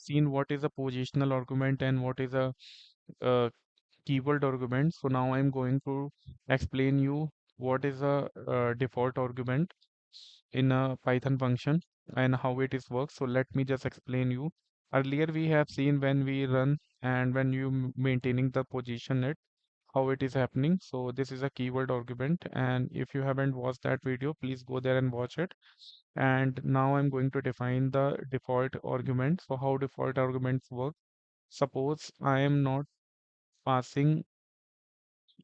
seen what is a positional argument and what is a uh, keyword argument. So now I'm going to explain you what is a default argument in a Python function and how it is works. So let me just explain you. Earlier we have seen when we run and when you maintaining the position it how it is happening. So this is a keyword argument, and if you haven't watched that video, please go there and watch it. And now I'm going to define the default argument. So how default arguments work? Suppose I am not passing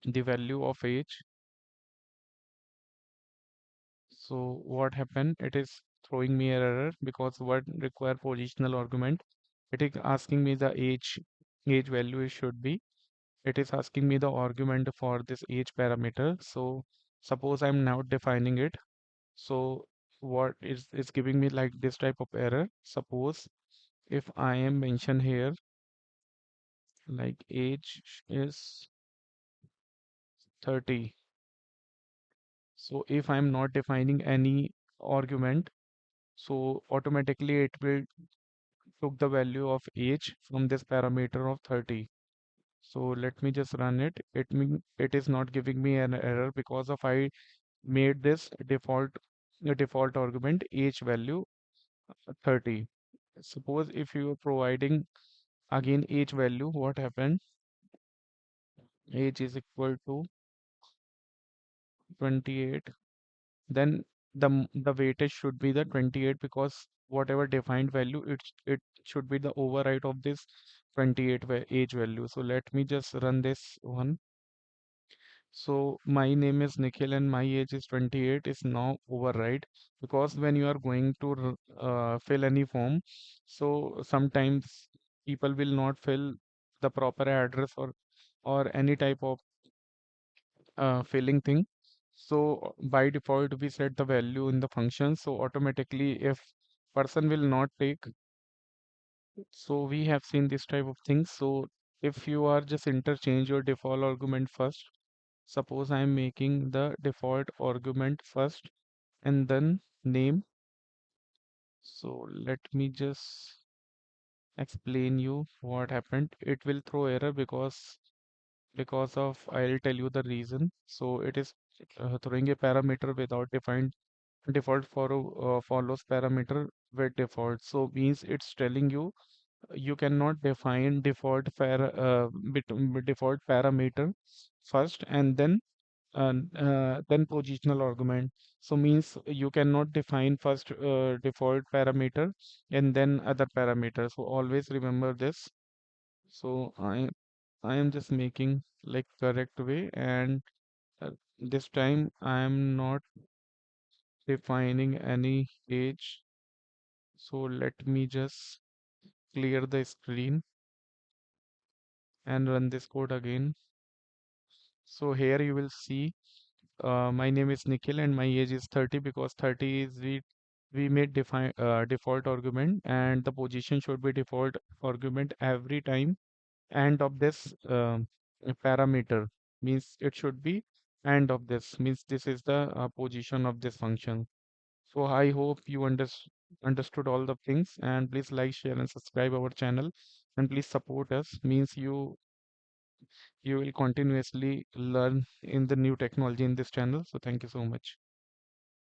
the value of age. So what happened? It is throwing me an error because what require positional argument. It is asking me the age value it should be. It is asking me the argument for this age parameter. So suppose I'm now defining it. So what is giving me like this type of error? Suppose if I am mentioned here like age is 30. So if I'm not defining any argument, so automatically it will took the value of age from this parameter of 30. So let me just run it. It is not giving me an error because of I made this default argument age value 30. Suppose if you are providing again age value, what happened? Age is equal to 28. Then the weightage should be the 28 because whatever defined value it should be the override of this 28 age value. So let me just run this one. So my name is Nikhil and my age is 28 is now override because when you are going to fill any form, so sometimes people will not fill the proper address or any type of filling thing. So by default we set the value in the function. So automatically if person will not take, so we have seen this type of things. So if you are just interchange your default argument first. Suppose I am making the default argument first and then name. So let me just explain you what happened. It will throw error because of I'll tell you the reason. So it is throwing a parameter without defined default follows parameter with default. So means it's telling you you cannot define default parameter first and then positional argument. So means you cannot define first default parameter and then other parameters. So always remember this. So I am just making like correct way, and this time I am not defining any age. So let me just clear the screen and run this code again. So here you will see my name is Nikhil and my age is 30 because 30 is we made define default argument and the position should be default argument every time end of this parameter means it should be end of this means this is the position of this function. So I hope you understood all the things, and please like, share, and subscribe our channel, and please support us. Means you will continuously learn in the new technology in this channel. So thank you so much.